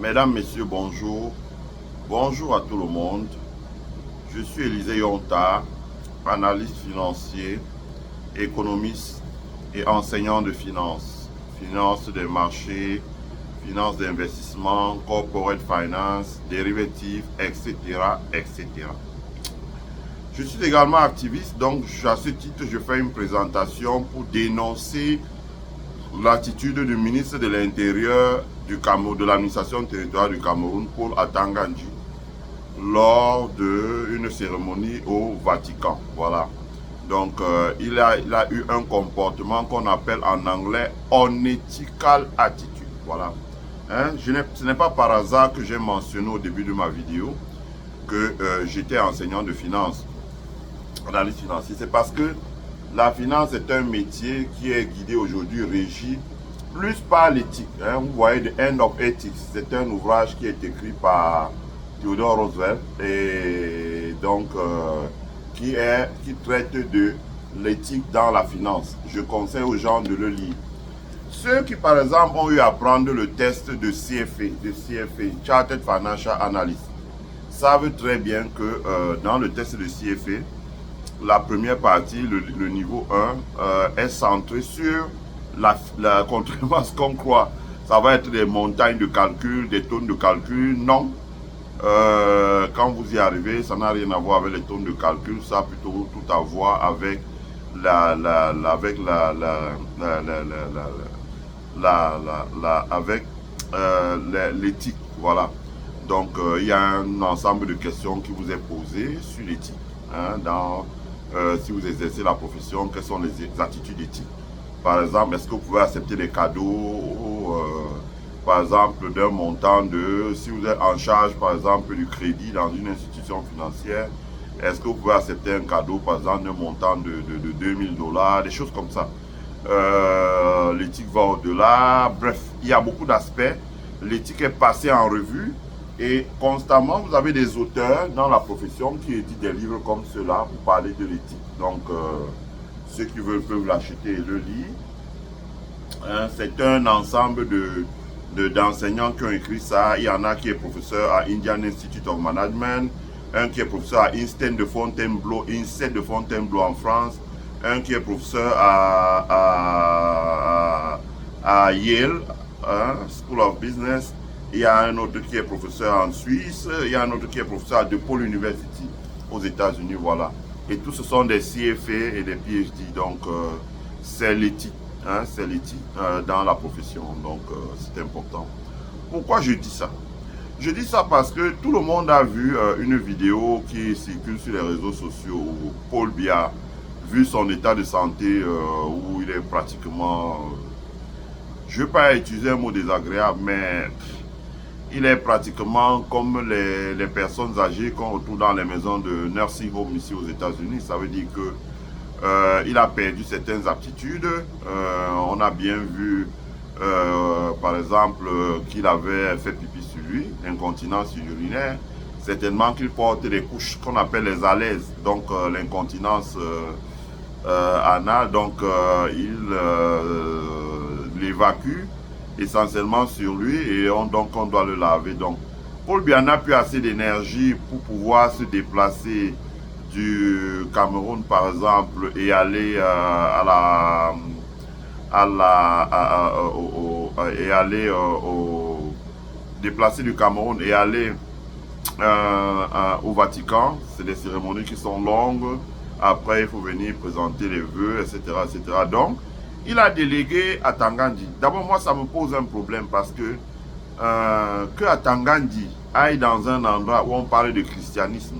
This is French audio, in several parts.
Mesdames, Messieurs, bonjour. Bonjour à tout le monde. Je suis Élisée Yonta, analyste financier, économiste et enseignant de finance. Finance des marchés, finance d'investissement, corporate finance, dérivatifs, etc., etc. Je suis également activiste, donc à ce titre, je fais une présentation pour dénoncer l'attitude du ministre de l'Intérieur du Cameroun, de l'administration territoriale du Cameroun, Paul Atanga Nji, lors d'une cérémonie au Vatican. Voilà. Donc, il a eu un comportement qu'on appelle en anglais unethical attitude. Voilà. Hein? Ce n'est pas par hasard que j'ai mentionné au début de ma vidéo que j'étais enseignant de finance, analyste financier. C'est parce que la finance est un métier qui est guidé aujourd'hui, régi plus par l'éthique. Hein. Vous voyez, The End of Ethics, c'est un ouvrage qui est écrit par Theodore Roosevelt et donc qui traite de l'éthique dans la finance. Je conseille aux gens de le lire. Ceux qui, par exemple, ont eu à prendre le test de CFA, Chartered Financial Analyst, savent très bien que dans le test de CFA, la première partie, le niveau 1, est centré sur contrairement à ce qu'on croit. Ça va être des montagnes de calcul, des tonnes de calcul. Non. Quand vous y arrivez, ça n'a rien à voir avec les tonnes de calcul. Ça a plutôt tout à voir avec l'éthique. Voilà. Donc, il y a un ensemble de questions qui vous est posé sur l'éthique. Hein, si vous exercez la profession, quelles sont les attitudes éthiques? Par exemple, est-ce que vous pouvez accepter des cadeaux, par exemple, d'un montant de... Si vous êtes en charge, par exemple, du crédit dans une institution financière, est-ce que vous pouvez accepter un cadeau, par exemple, d'un montant de $2000, des choses comme ça. L'éthique va au-delà. Bref, il y a beaucoup d'aspects. L'éthique est passée en revue. Et constamment, vous avez des auteurs dans la profession qui éditent des livres comme cela pour parler de l'éthique. Donc, ceux qui veulent peuvent l'acheter et le lire. Hein, c'est un ensemble d'enseignants qui ont écrit ça. Il y en a qui est professeur à Indian Institute of Management, un qui est professeur à INSTEAD de Fontainebleau en France, un qui est professeur à Yale, hein, School of Business. Il y a un autre qui est professeur en Suisse, il y a un autre qui est professeur à DePaul University aux États-Unis, voilà. Et tous ce sont des CFA et des PhD, donc c'est l'éthique, hein, dans la profession, donc c'est important. Pourquoi je dis ça? Je dis ça parce que tout le monde a vu une vidéo qui circule sur les réseaux sociaux où Paul Biya, vu son état de santé, où il est pratiquement, je ne veux pas utiliser un mot désagréable, mais il est pratiquement comme les personnes âgées qu'on retrouve dans les maisons de nursing home ici aux États-Unis. Ça veut dire que il a perdu certaines aptitudes. On a bien vu, par exemple, qu'il avait fait pipi sur lui, incontinence urinaire. Certainement qu'il porte des couches qu'on appelle les alaises, donc l'incontinence anale. Donc il l'évacue essentiellement sur lui et donc on doit le laver. Donc Paul Biya n'a plus assez d'énergie pour pouvoir se déplacer du Cameroun par exemple et aller déplacer du Cameroun et aller au Vatican. C'est des cérémonies qui sont longues. Après, il faut venir présenter les vœux, etc., etc. Donc, il a délégué à Atanga Nji. D'abord, moi, ça me pose un problème parce que Atanga Nji aille dans un endroit où on parle de christianisme.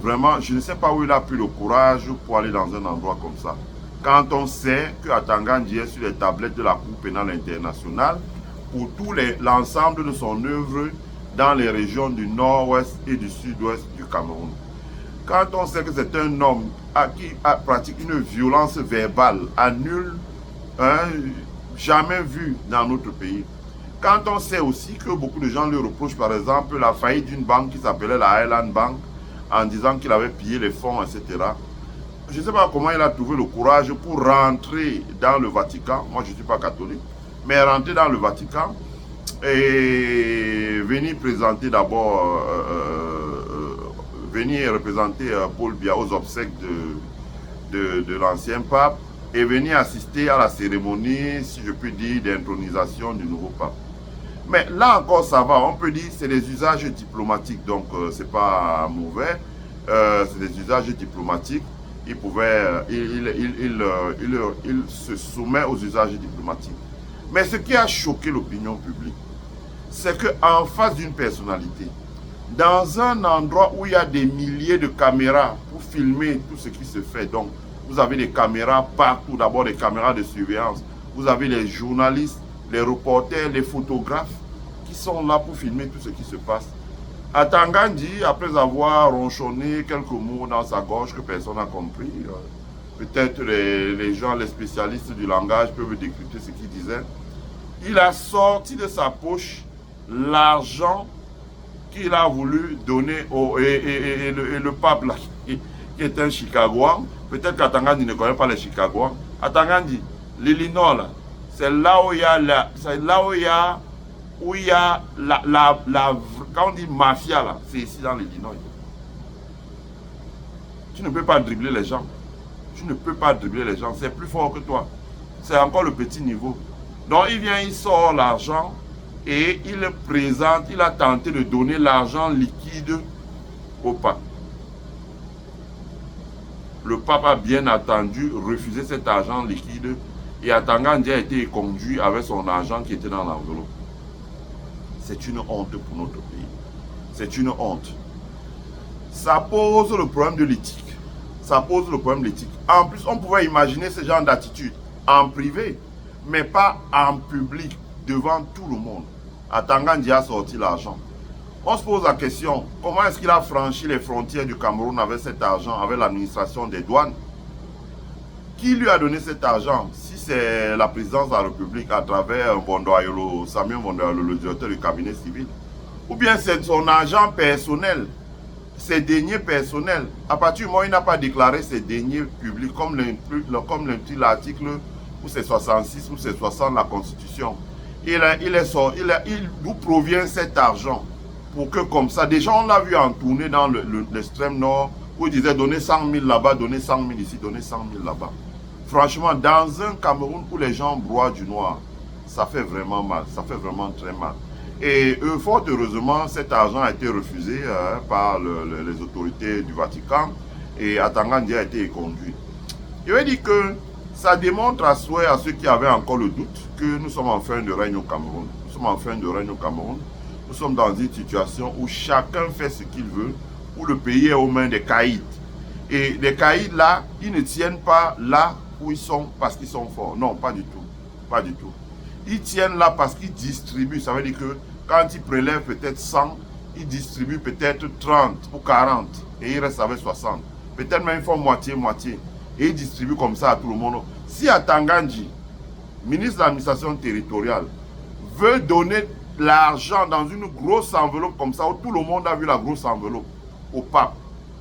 Vraiment, je ne sais pas où il a pris le courage pour aller dans un endroit comme ça. Quand on sait que Atanga Nji est sur les tablettes de la Cour pénale internationale pour tout l'ensemble de son œuvre dans les régions du nord-ouest et du sud-ouest du Cameroun. Quand on sait que c'est un homme qui pratique une violence verbale à nul, hein, jamais vue dans notre pays. Quand on sait aussi que beaucoup de gens lui reprochent par exemple la faillite d'une banque qui s'appelait la Highland Bank en disant qu'il avait pillé les fonds, etc. Je ne sais pas comment il a trouvé le courage pour rentrer dans le Vatican. Moi, je ne suis pas catholique, mais rentrer dans le Vatican et venir présenter d'abord, venir représenter Paul Biya aux obsèques de l'ancien pape et venir assister à la cérémonie, si je puis dire, d'intronisation du nouveau pape. Mais là encore, ça va. On peut dire que c'est des usages diplomatiques, donc c'est pas mauvais. C'est des usages diplomatiques. Il se soumet aux usages diplomatiques. Mais ce qui a choqué l'opinion publique, c'est qu'en face d'une personnalité, dans un endroit où il y a des milliers de caméras pour filmer tout ce qui se fait, donc vous avez des caméras partout, d'abord des caméras de surveillance, vous avez les journalistes, les reporters, les photographes qui sont là pour filmer tout ce qui se passe. Atanga Ndji, après avoir ronchonné quelques mots dans sa gorge que personne n'a compris, peut-être les gens, les spécialistes du langage peuvent décrypter ce qu'il disait, il a sorti de sa poche l'argent qu'il a voulu donner et le pape là, qui est un Chicagoan. Peut-être qu'Atanga Ndji ne connaît pas les Chicagoans. Atanga Ndji, l'Illinois là, c'est là où il y a quand on dit mafia là, c'est ici dans l'Illinois. Tu ne peux pas dribbler les gens. Tu ne peux pas dribbler les gens. C'est plus fort que toi. C'est encore le petit niveau. Donc il vient, il sort l'argent et il le présente. Il a tenté de donner l'argent liquide au pape. Le pape a bien entendu refuser cet argent liquide et Atanga Ndji a été conduit avec son argent qui était dans l'enveloppe. C'est une honte pour notre pays. C'est une honte. Ça pose le problème de l'éthique. Ça pose le problème de l'éthique. En plus, on pouvait imaginer ce genre d'attitude en privé, mais pas en public, devant tout le monde. Atanga Ndji a sorti l'argent. On se pose la question, comment est-ce qu'il a franchi les frontières du Cameroun avec cet argent, avec l'administration des douanes? Qui lui a donné cet argent? Si c'est la présidence de la République à travers Samuel Bondoayolo, le directeur du cabinet civil, ou bien c'est son argent personnel, ses deniers personnels. À partir du moment où il n'a pas déclaré ses deniers publics, comme l'indique l'article, ou c'est 66, ou c'est 60 la Constitution, d'où provient cet argent? Pour que comme ça, déjà on l'a vu en tournée dans l'extrême nord, où il disait donner 100 000 là-bas, donner 100 000 ici, donner 100 000 là-bas. Franchement, dans un Cameroun où les gens broient du noir, ça fait vraiment mal, ça fait vraiment très mal. Et fort heureusement, cet argent a été refusé par les autorités du Vatican et Atanga Ndji a été conduit. Je vais dire que ça démontre à souhait à ceux qui avaient encore le doute que nous sommes en fin de règne au Cameroun. Nous sommes en fin de règne au Cameroun. Nous sommes dans une situation où chacun fait ce qu'il veut, où le pays est aux mains des caïds. Et les caïds là, ils ne tiennent pas là où ils sont parce qu'ils sont forts. Non, pas du tout. Pas du tout. Ils tiennent là parce qu'ils distribuent. Ça veut dire que quand ils prélèvent peut-être 100, ils distribuent peut-être 30 ou 40 et ils restent avec 60. Peut-être même ils font moitié-moitié. Et ils distribuent comme ça à tout le monde. Si Atanga Ndji, ministre de l'administration territoriale, veut donner l'argent dans une grosse enveloppe comme ça, où tout le monde a vu la grosse enveloppe au pape,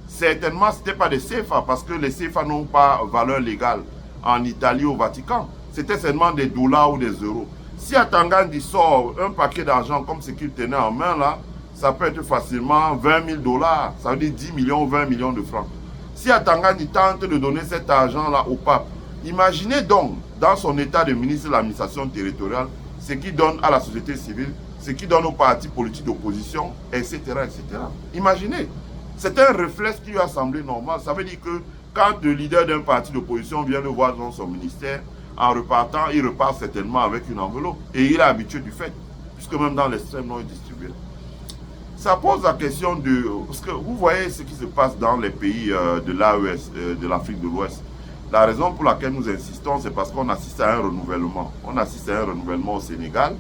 certainement ce n'était pas des CFA parce que les CFA n'ont pas valeur légale en Italie au Vatican. C'était seulement des dollars ou des euros. Si Atanga Ndji sort un paquet d'argent comme ce qu'il tenait en main là, ça peut être facilement 20 000 $, ça veut dire 10 millions ou 20 millions de francs. Si Atanga Ndji tente de donner cet argent là au pape, imaginez donc dans son état de ministre de l'administration territoriale ce qu'il donne à la société civile, ce qu'il donne aux partis politiques d'opposition, etc., etc. Imaginez, c'est un réflexe qui lui a semblé normal. Ça veut dire que quand le leader d'un parti d'opposition vient le voir dans son ministère, en repartant, il repart certainement avec une enveloppe. Et il est habitué du fait, puisque même dans l'extrême nord, il distribue. Ça pose la question de... Parce que vous voyez ce qui se passe dans les pays de l'AES, de l'Afrique de l'Ouest. La raison pour laquelle nous insistons, c'est parce qu'on assiste à un renouvellement. On assiste à un renouvellement au Sénégal,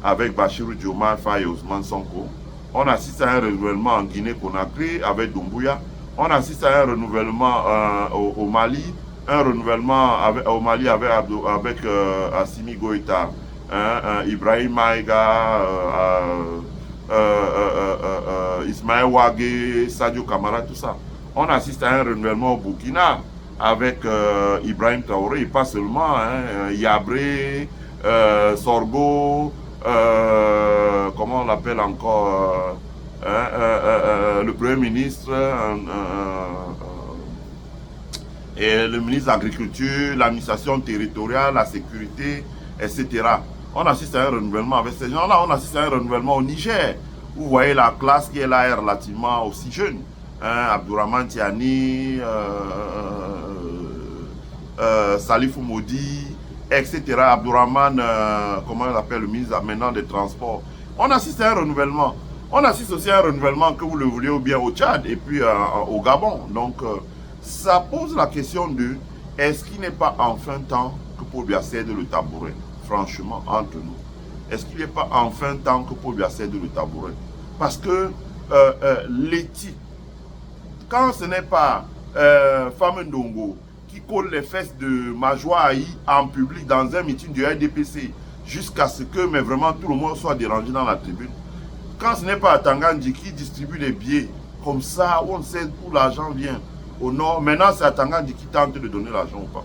avec Bachirou Diomaye Faye et Ousmane Sonko. On assiste à un renouvellement en Guinée-Conakry avec Doumbouya. On assiste à un renouvellement au Mali, un renouvellement au Mali avec Assimi Goïta, Ibrahim Maïga, Ismaël Ouagé, Sadio Kamara, tout ça. On assiste à un renouvellement au Burkina avec Ibrahim Traoré, et pas seulement, Yabré, Sorgho, l'appelle encore, le Premier ministre, et le ministre de l'Agriculture, l'administration territoriale, la sécurité, etc. On assiste à un renouvellement avec ces gens-là. On assiste à un renouvellement au Niger. Vous voyez la classe qui est là est relativement aussi jeune. Abdourahmane Tiani, Salifou Modi, etc. Abdourahmane, comment on appelle le ministre maintenant des Transports. On assiste à un renouvellement. On assiste aussi à un renouvellement, que vous le vouliez, ou bien au Tchad et puis au Gabon. Donc, ça pose la question de est-ce qu'il n'est pas enfin temps que Paul Biya cède le tabouret, franchement, entre nous. Est-ce qu'il n'est pas enfin temps que Paul Biya cède le tabouret? Parce que l'éthique, quand ce n'est pas Femme Ndongo qui colle les fesses de Majwa Aï en public dans un meeting du RDPC jusqu'à ce que mais vraiment tout le monde soit dérangé dans la tribune, quand ce n'est pas Atangandi qui distribue les billets comme ça, où on sait où l'argent vient au nord, maintenant c'est Atangandi qui tente de donner l'argent ou pas.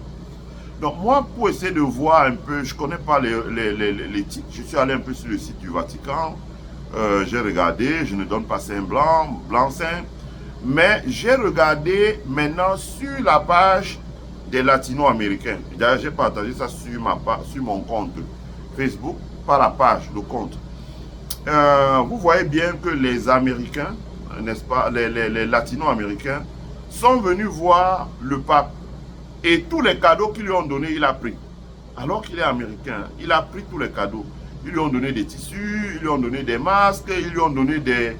Donc moi, pour essayer de voir un peu, je ne connais pas les titres, je suis allé un peu sur le site du Vatican, j'ai regardé, je ne donne pas sein blanc-seing, mais j'ai regardé maintenant sur la page des latino-américains. D'ailleurs, j'ai partagé ça sur mon compte Facebook, par la page, le compte. Vous voyez bien que les Américains, n'est-ce pas, les latino-américains, sont venus voir le pape. Et tous les cadeaux qu'ils lui ont donnés, il a pris. Alors qu'il est américain, il a pris tous les cadeaux. Ils lui ont donné des tissus, ils lui ont donné des masques, ils lui ont donné des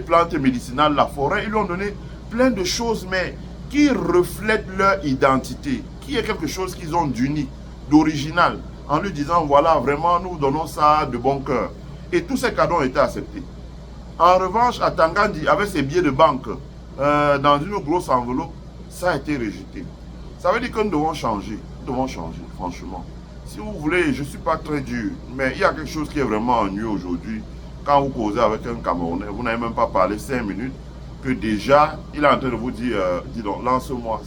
plantes médicinales, la forêt. Ils lui ont donné plein de choses, mais qui reflètent leur identité, qui est quelque chose qu'ils ont d'unique, d'original, en lui disant, voilà, vraiment, nous donnons ça de bon cœur. Et tous ces cadeaux ont été acceptés. En revanche, Atangandi, avec ses billets de banque, dans une grosse enveloppe, ça a été rejeté. Ça veut dire que nous devons changer. Nous devons changer, franchement. Si vous voulez, je ne suis pas très dur, mais il y a quelque chose qui est vraiment ennuyeux aujourd'hui. Quand vous causez avec un Camerounais, vous n'avez même pas parlé 5 minutes, que déjà, il est en train de vous dire, dis donc, lance-moi.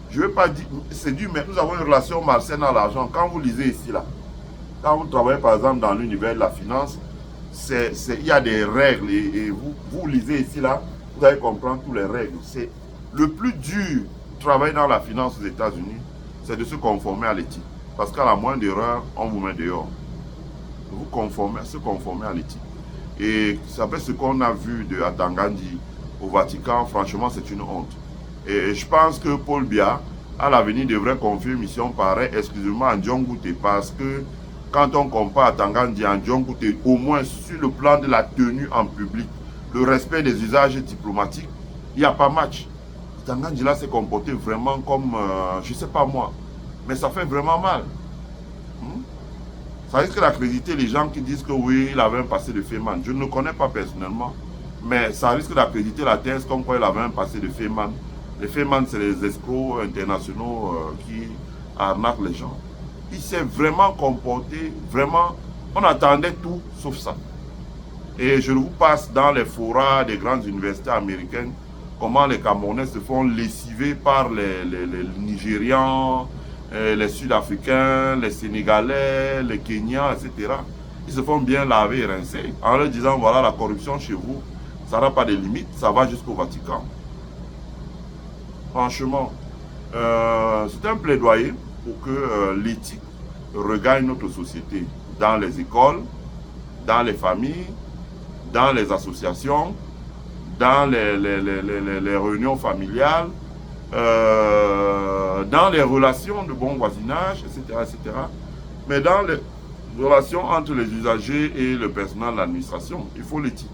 Je ne veux pas dire, c'est dur, mais nous avons une relation malsaine à l'argent. Quand vous lisez ici, là, quand vous travaillez par exemple dans l'univers de la finance, il y a des règles et vous lisez ici, là, vous allez comprendre toutes les règles. C'est le plus dur travail dans la finance aux États-Unis, c'est de se conformer à l'éthique. Parce qu'à la moindre erreur, on vous met dehors. Vous se conformer à l'éthique. Et ça fait ce qu'on a vu de Atangandi au Vatican, franchement, c'est une honte. Et je pense que Paul Biya, à l'avenir, devrait confier une mission pareille exclusivement à Ndiongouté. Parce que quand on compare Atangandi à Ndiongouté, au moins sur le plan de la tenue en public, le respect des usages diplomatiques, il n'y a pas match. Atangandi là s'est comporté vraiment comme, je ne sais pas moi, mais ça fait vraiment mal. Ça risque d'accréditer les gens qui disent que oui, il avait un passé de féman. Je ne le connais pas personnellement, mais ça risque d'accréditer la thèse comme quoi il avait un passé de féman. Les féman, c'est les escrocs internationaux qui arnaquent les gens. Il s'est vraiment comporté, vraiment, on attendait tout sauf ça. Et je vous passe dans les forats des grandes universités américaines, comment les Camerounais se font lessiver par les Nigérians, les Sud-Africains, les Sénégalais, les Kenyans, etc. Ils se font bien laver et rincer en leur disant, voilà, la corruption chez vous, ça n'a pas de limite, ça va jusqu'au Vatican. Franchement, c'est un plaidoyer pour que l'éthique regagne notre société dans les écoles, dans les familles, dans les associations, dans les réunions familiales, dans les relations de bon voisinage, etc., etc. Mais dans les relations entre les usagers et le personnel de l'administration, il faut l'éthique.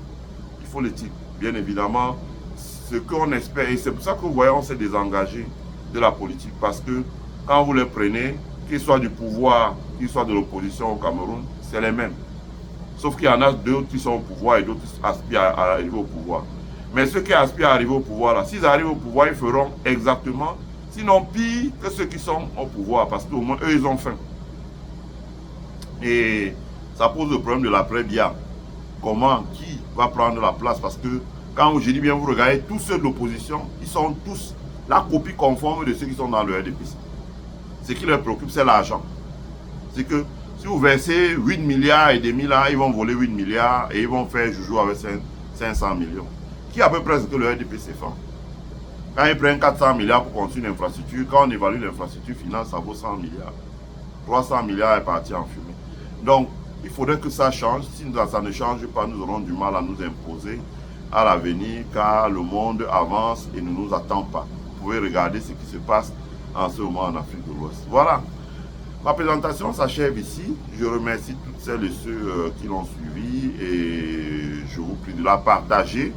Il faut l'éthique. Bien évidemment, ce qu'on espère, et c'est pour ça que vous voyez, on s'est désengagé de la politique, parce que quand vous les prenez, qu'ils soient du pouvoir, qu'ils soient de l'opposition au Cameroun, c'est les mêmes. Sauf qu'il y en a d'autres qui sont au pouvoir et d'autres qui aspirent à arriver au pouvoir. Mais ceux qui aspirent à arriver au pouvoir, là, s'ils arrivent au pouvoir, ils feront exactement, sinon pire que ceux qui sont au pouvoir, parce qu'au moins, eux, ils ont faim. Et ça pose le problème de l'après-Biya. Comment, qui va prendre la place? Parce que quand je dis bien, vous regardez, tous ceux de l'opposition, ils sont tous la copie conforme de ceux qui sont dans le RDPC. Ce qui leur préoccupe, c'est l'argent. C'est que Si vous versez 8 milliards et demi là, ils vont voler 8 milliards et ils vont faire joujou avec 500 millions. Qui a à peu près ce que le RDPC fait? Quand ils prennent 400 milliards pour construire une infrastructure, quand on évalue l'infrastructure finale, ça vaut 100 milliards. 300 milliards est parti en fumée. Donc, il faudrait que ça change. Si ça ne change pas, nous aurons du mal à nous imposer à l'avenir, car le monde avance et ne nous attend pas. Vous pouvez regarder ce qui se passe en ce moment en Afrique de l'Ouest. Voilà. Ma présentation s'achève ici. Je remercie toutes celles et ceux qui l'ont suivi et je vous prie de la partager,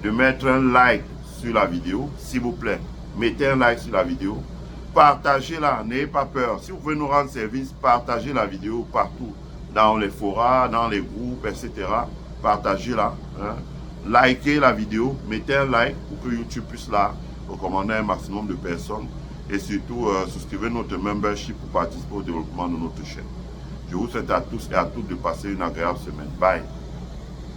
de mettre un like sur la vidéo, s'il vous plaît. Mettez un like sur la vidéo. Partagez-la, n'ayez pas peur. Si vous pouvez nous rendre service, partagez la vidéo partout, dans les forums, dans les groupes, etc. Partagez-la. Hein. Likez la vidéo, mettez un like pour que YouTube puisse la recommander à un maximum de personnes. Et surtout, souscrivez notre membership pour participer au développement de notre chaîne. Je vous souhaite à tous et à toutes de passer une agréable semaine. Bye.